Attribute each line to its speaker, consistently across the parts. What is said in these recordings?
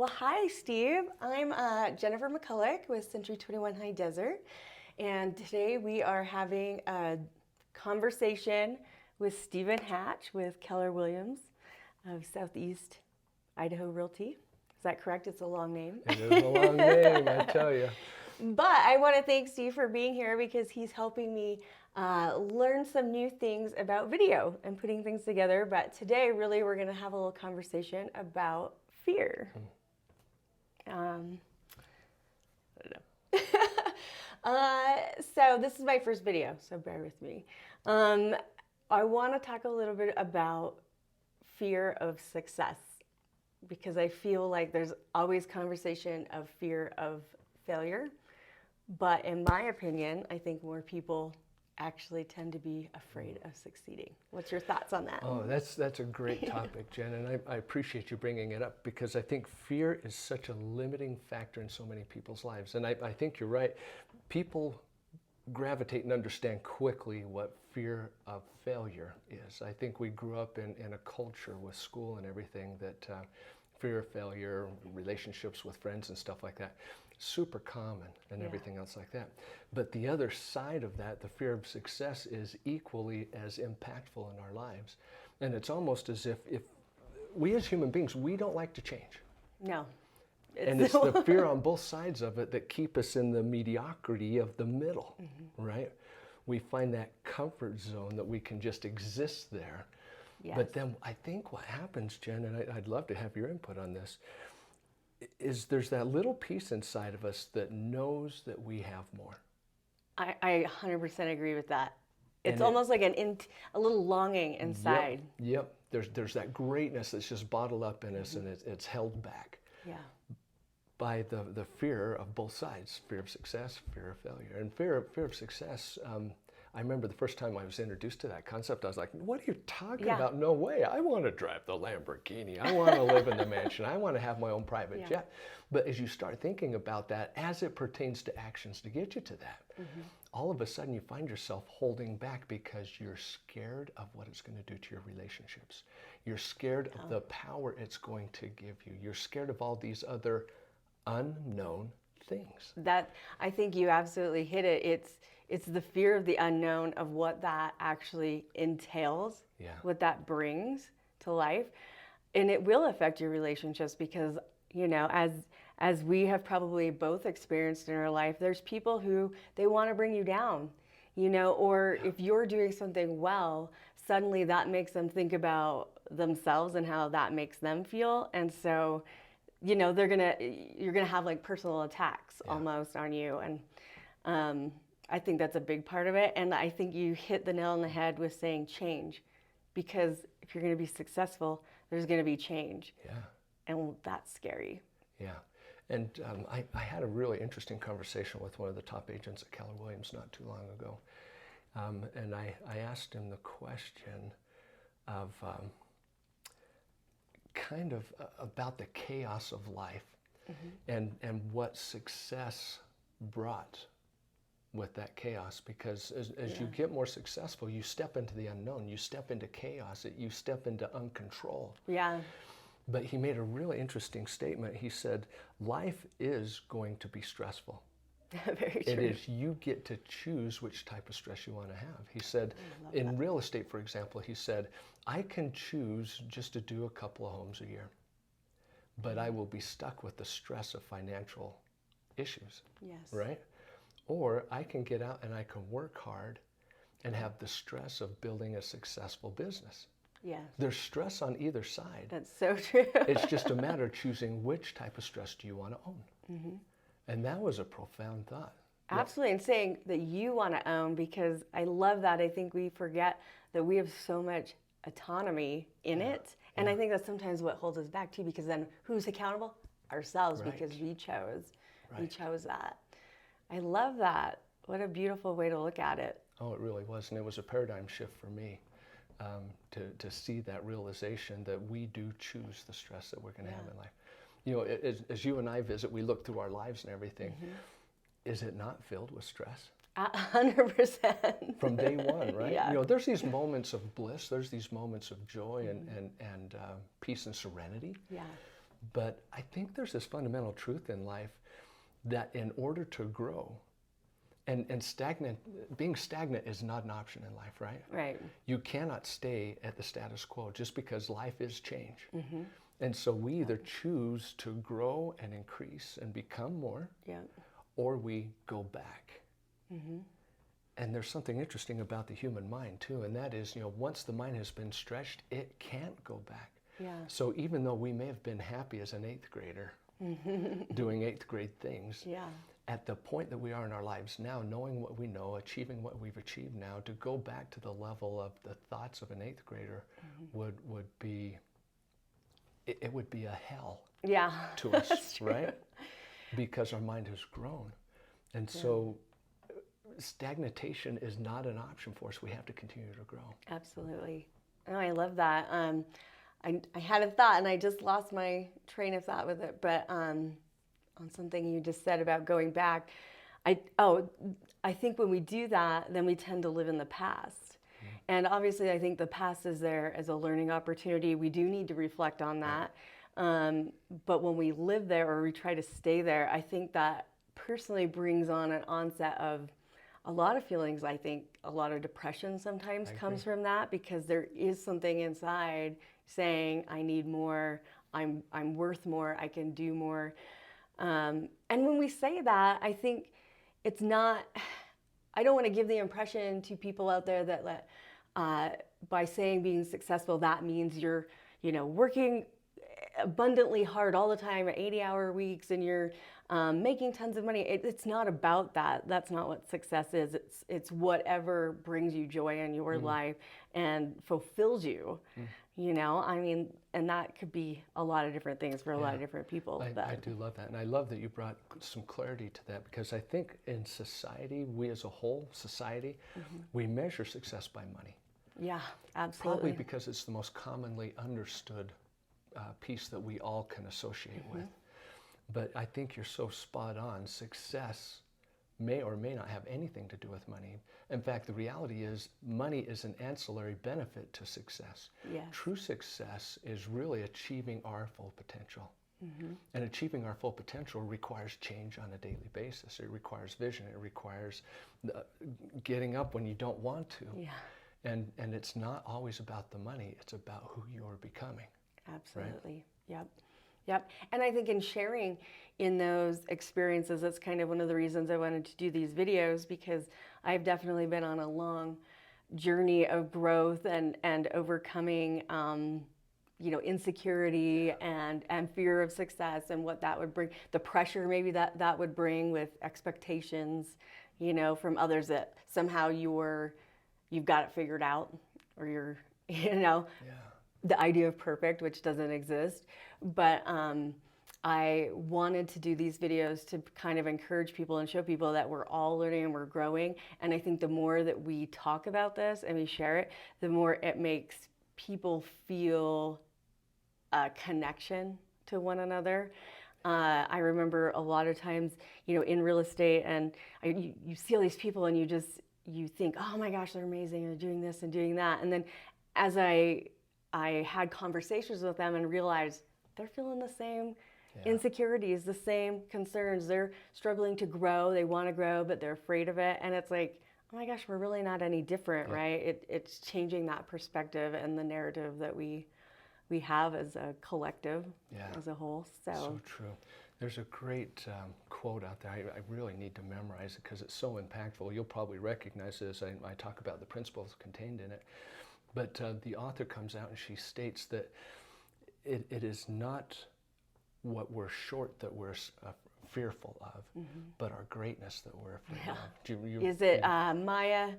Speaker 1: Well, hi, Steve. I'm Jennifer McCulloch with Century 21 High Desert, and today we are having a conversation with Stephen Hatch with Keller Williams of Southeast Idaho Realty. Is that correct? It's a long name.
Speaker 2: It is a long name, I tell you.
Speaker 1: But I want to thank Steve for being here because he's helping me learn some new things about video and putting things together. But today, really, we're going to have a little conversation about fear. I don't know. So this is my first video, so bear with me. I want to talk a little bit about fear of success because I feel like there's always conversation of fear of failure. But in my opinion, I think more people actually tend to be afraid of succeeding. What's your thoughts on that?
Speaker 2: Oh, that's a great topic, Jen, and I appreciate you bringing it up because I think fear is such a limiting factor in so many people's lives. And I think you're right. People gravitate and understand quickly what fear of failure is. I think we grew up in a culture with school and everything that fear of failure, relationships with friends and stuff like that, super common and everything else like that. But the other side of that, the fear of success, is equally as impactful in our lives. And it's almost as if we as human beings, we don't like to change.
Speaker 1: No.
Speaker 2: And it's the fear on both sides of it that keep us in the mediocrity of the middle, right? We find that comfort zone that we can just exist there.
Speaker 1: Yes.
Speaker 2: But then I think what happens, Jen, and I'd love to have your input on this, is there's that little piece inside of us that knows that we have more.
Speaker 1: I 100% agree with that. It's
Speaker 2: And
Speaker 1: almost like a little longing inside.
Speaker 2: Yep. There's that greatness that's just bottled up in us and it's held back
Speaker 1: Yeah.
Speaker 2: by the fear of both sides, fear of success, fear of failure. And fear of success, I remember the first time I was introduced to that concept, I was like, what are you talking about? No way. I want to drive the Lamborghini. I want to live in the mansion. I want to have my own private jet. But as you start thinking about that, as it pertains to actions to get you to that, all of a sudden you find yourself holding back because you're scared of what it's going to do to your relationships. You're scared of the power it's going to give you. You're scared of all these other unknown things.
Speaker 1: That, I think you absolutely hit it. It's the fear of the unknown of what that actually entails, what that brings to life. And it will affect your relationships because, you know, as we have probably both experienced in our life, there's people who they want to bring you down, you know, or if you're doing something well, suddenly that makes them think about themselves and how that makes them feel. And so, you know, you're gonna have like personal attacks almost on you. And I think that's a big part of it. And I think you hit the nail on the head with saying change, because if you're going to be successful, there's going to be change.
Speaker 2: Yeah.
Speaker 1: And that's scary.
Speaker 2: Yeah. And I had a really interesting conversation with one of the top agents at Keller Williams not too long ago. And I asked him the question of kind of about the chaos of life and what success brought with that chaos, because as you get more successful, you step into the unknown, you step into chaos, you step into uncontrol.
Speaker 1: Yeah.
Speaker 2: But he made a really interesting statement. He said, life is going to be stressful.
Speaker 1: Very true.
Speaker 2: It is, you get to choose which type of stress you want to have. He said, in real estate, for example, he said, I can choose just to do a couple of homes a year, but I will be stuck with the stress of financial issues.
Speaker 1: Yes.
Speaker 2: Right? Or I can get out and I can work hard and have the stress of building a successful business.
Speaker 1: Yes.
Speaker 2: There's stress on either side.
Speaker 1: That's so true.
Speaker 2: It's just a matter of choosing which type of stress do you want to own. And that was a profound thought.
Speaker 1: Absolutely. And saying that you want to own, because I love that. I think we forget that we have so much autonomy in it. And I think that's sometimes what holds us back too, because then who's accountable? Ourselves, because we chose that. I love that. What a beautiful way to look at it.
Speaker 2: Oh, it really was. And it was a paradigm shift for me to see that realization that we do choose the stress that we're going to have in life. You know, as you and I visit, we look through our lives and everything. Is it not filled with stress?
Speaker 1: 100%.
Speaker 2: From day one, right?
Speaker 1: Yeah.
Speaker 2: You know, there's these moments of bliss, there's these moments of joy and peace and serenity.
Speaker 1: Yeah.
Speaker 2: But I think there's this fundamental truth in life that in order to grow, and being stagnant is not an option in life, right?
Speaker 1: Right.
Speaker 2: You cannot stay at the status quo just because life is change. And so we either choose to grow and increase and become more, or we go back. And there's something interesting about the human mind too, and that is, once the mind has been stretched, it can't go back. So even though we may have been happy as an 8th grader, doing 8th grade things, at the point that we are in our lives now, knowing what we know, achieving what we've achieved now, to go back to the level of the thoughts of an 8th grader would be, it would be a hell to us, right? Because our mind has grown. And so stagnation is not an option for us. We have to continue to grow.
Speaker 1: Absolutely. Oh, I love that. I had a thought and I just lost my train of thought with it, but on something you just said about going back, I think when we do that, then we tend to live in the past. And obviously I think the past is there as a learning opportunity. We do need to reflect on that. But when we live there or we try to stay there, I think that personally brings on an onset of a lot of feelings. I think a lot of depression sometimes comes from that, because there is something inside saying, I need more, I'm worth more, I can do more. And when we say that, I think it's not, I don't want to give the impression to people out there that by saying being successful, that means you're, working abundantly hard all the time at 80-hour weeks and you're making tons of money. It's not about that. That's not what success is. It's whatever brings you joy in your life and fulfills you. And that could be a lot of different things for a lot of different people.
Speaker 2: I do love that. And I love that you brought some clarity to that, because I think in society, we as a whole society, we measure success by money.
Speaker 1: Yeah, absolutely.
Speaker 2: Probably because it's the most commonly understood piece that we all can associate with. But I think you're so spot on. Success may or may not have anything to do with money. In fact, the reality is money is an ancillary benefit to success.
Speaker 1: Yes.
Speaker 2: True success is really achieving our full potential. And achieving our full potential requires change on a daily basis. It requires vision. It requires getting up when you don't want to. And it's not always about the money. It's about who you're becoming.
Speaker 1: Absolutely. Right? Yep. And I think in sharing in those experiences, that's kind of one of the reasons I wanted to do these videos, because I've definitely been on a long journey of growth and overcoming, insecurity and fear of success, and what that would bring, the pressure maybe that would bring with expectations, from others, that somehow you've got it figured out, or you're, the idea of perfect, which doesn't exist. But I wanted to do these videos to kind of encourage people and show people that we're all learning and we're growing. And I think the more that we talk about this and we share it, the more it makes people feel a connection to one another. I remember a lot of times, in real estate, and you see all these people and you think, oh my gosh, they're amazing, they're doing this and doing that. And then as I had conversations with them and realized they're feeling the same insecurities, the same concerns. They're struggling to grow. They want to grow, but they're afraid of it. And it's like, oh my gosh, we're really not any different, right? It's changing that perspective and the narrative that we have as a collective, as a whole. So
Speaker 2: true. There's a great quote out there. I really need to memorize it because it's so impactful. You'll probably recognize it as I talk about the principles contained in it. But the author comes out and she states that it is not what we're short that we're fearful of, but our greatness that we're afraid of.
Speaker 1: Is it Maya?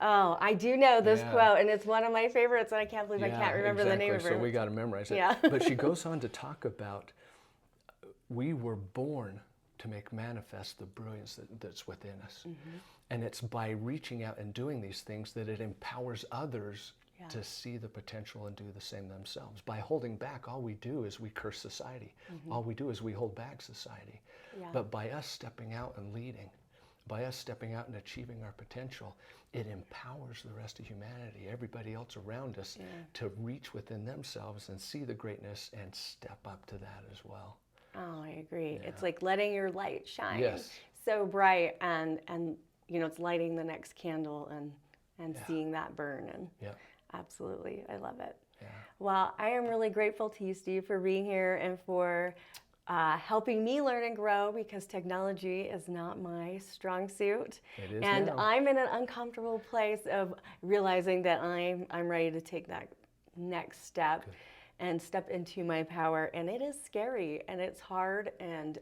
Speaker 1: Oh, I do know this quote, and it's one of my favorites, and I can't believe I can't remember the name of her.
Speaker 2: So we got to memorize it. But she goes on to talk about we were born to make manifest the brilliance that's within us. And it's by reaching out and doing these things that it empowers others to see the potential and do the same themselves. By holding back, all we do is we curse society. All we do is we hold back society. But by us stepping out and leading, by us stepping out and achieving our potential, it empowers the rest of humanity, everybody else around us, to reach within themselves and see the greatness and step up to that as well.
Speaker 1: Oh, I agree. It's like letting your light shine
Speaker 2: Yes.
Speaker 1: so bright, and it's lighting the next candle and seeing that burn. And absolutely, I love it.
Speaker 2: Yeah.
Speaker 1: Well, I am really grateful to you, Steve, for being here and for helping me learn and grow, because technology is not my strong suit.
Speaker 2: It is
Speaker 1: and
Speaker 2: now.
Speaker 1: I'm in an uncomfortable place of realizing that I'm ready to take that next step.
Speaker 2: Good.
Speaker 1: And step into my power. And it is scary and it's hard, and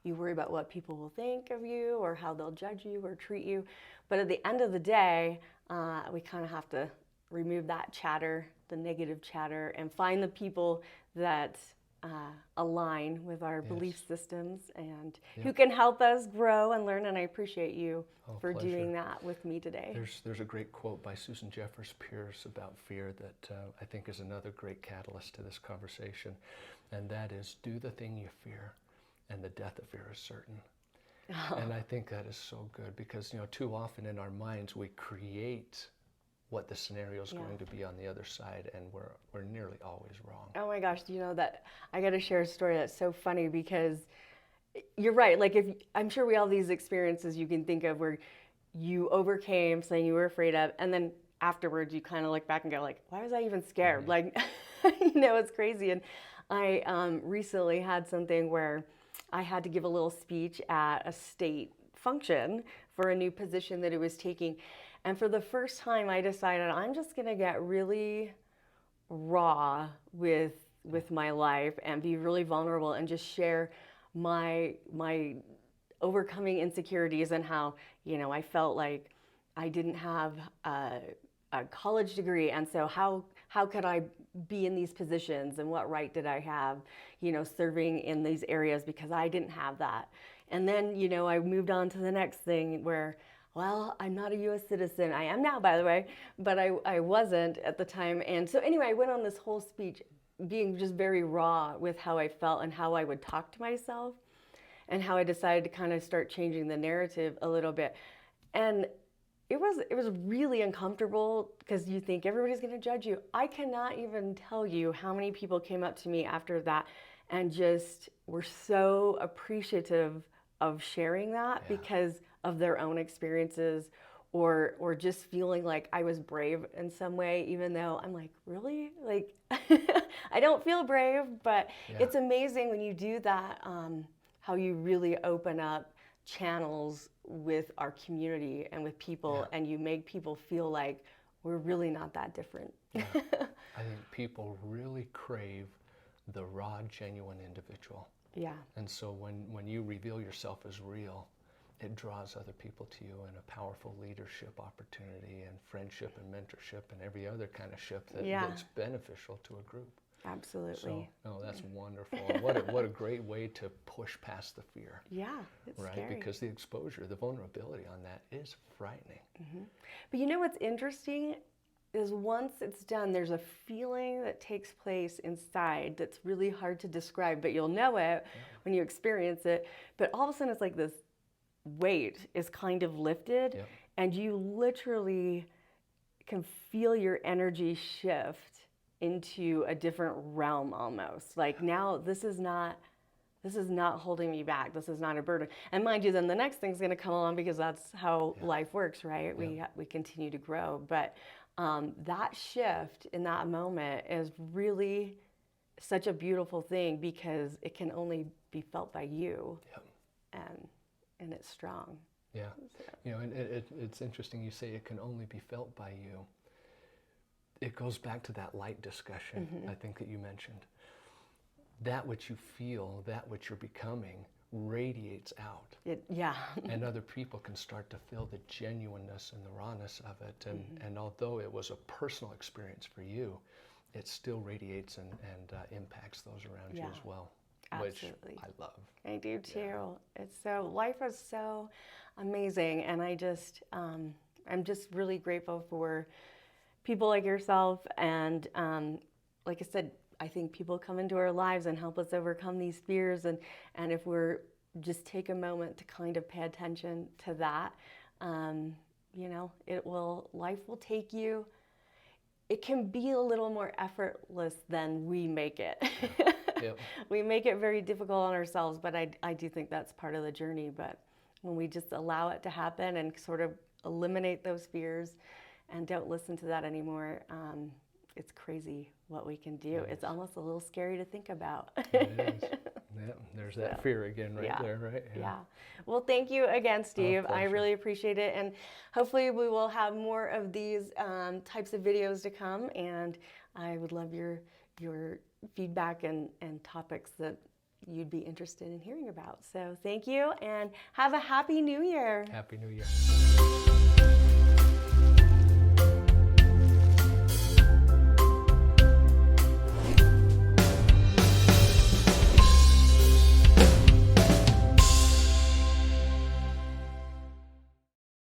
Speaker 1: you worry about what people will think of you or how they'll judge you or treat you. But at the end of the day, we kind of have to remove that chatter, the negative chatter, and find the people that align with our belief systems and who can help us grow and learn. And I appreciate you for
Speaker 2: pleasure.
Speaker 1: doing that with me today.
Speaker 2: There's a great quote by Susan Jeffers Pierce about fear that I think is another great catalyst to this conversation, and that is, do the thing you fear, and the death of fear is certain. And I think that is so good, because too often in our minds we create what the scenario is going to be on the other side, and we're nearly always wrong.
Speaker 1: Oh my gosh, that I got to share a story that's so funny, because you're right. Like, I'm sure we all have these experiences you can think of where you overcame something you were afraid of, and then afterwards you kind of look back and go like, why was I even scared? Like, it's crazy. And I recently had something where I had to give a little speech at a state function for a new position that it was taking. And for the first time, I decided I'm just going to get really raw with my life and be really vulnerable and just share my overcoming insecurities and how, I felt like I didn't have a college degree, and so how could I be in these positions, and what right did I have, serving in these areas, because I didn't have that. And then, I moved on to the next thing where, well, I'm not a U.S. citizen. I am now, by the way, but I wasn't at the time. And so anyway, I went on this whole speech being just very raw with how I felt and how I would talk to myself, and how I decided to kind of start changing the narrative a little bit. And it was really uncomfortable, because you think everybody's going to judge you. I cannot even tell you how many people came up to me after that and just were so appreciative of sharing that because of their own experiences, or just feeling like I was brave in some way, even though I'm like, really? Like, I don't feel brave, but it's amazing when you do that, how you really open up channels with our community and with people, and you make people feel like we're really not that different.
Speaker 2: I think people really crave the raw, genuine individual.
Speaker 1: Yeah.
Speaker 2: And so when you reveal yourself as real, it draws other people to you in a powerful leadership opportunity and friendship and mentorship and every other kind of ship that's beneficial to a group.
Speaker 1: Absolutely.
Speaker 2: So, that's wonderful. And what a great way to push past the fear.
Speaker 1: Yeah, it's
Speaker 2: right?
Speaker 1: scary.
Speaker 2: Because the exposure, the vulnerability on that is frightening.
Speaker 1: Mm-hmm. But what's interesting is once it's done, there's a feeling that takes place inside that's really hard to describe, but you'll know it when you experience it. But all of a sudden it's like this weight is kind of lifted, and you literally can feel your energy shift into a different realm almost. Like, now this is not holding me back. This is not a burden. And mind you, then the next thing's going to come along, because that's how life works, right? We continue to grow. But that shift in that moment is really such a beautiful thing, because it can only be felt by you, and it's strong.
Speaker 2: Yeah, and it's interesting you say it can only be felt by you. It goes back to that light discussion, I think, that you mentioned. That which you feel, that which you're becoming, radiates out. And other people can start to feel the genuineness and the rawness of it. And although it was a personal experience for you, it still radiates and impacts those around you as well.
Speaker 1: Absolutely.
Speaker 2: Which I love.
Speaker 1: I do too. Life is so amazing, and I'm just really grateful for people like yourself, and like I said, I think people come into our lives and help us overcome these fears, and if we're just take a moment to kind of pay attention to that. You know, life will take you. It can be a little more effortless than we make it.
Speaker 2: Yep.
Speaker 1: We make it very difficult on ourselves, but I do think that's part of the journey. But when we just allow it to happen and sort of eliminate those fears and don't listen to that anymore, it's crazy what we can do. It's almost a little scary to think about.
Speaker 2: It is. Yeah, there's that fear again there, right?
Speaker 1: Yeah. Well, thank you again, Steve. I
Speaker 2: pleasure.
Speaker 1: really appreciate it. And hopefully we will have more of these types of videos to come. And I would love your feedback and topics that you'd be interested in hearing about. So thank you and have a happy new year.
Speaker 2: Happy New Year.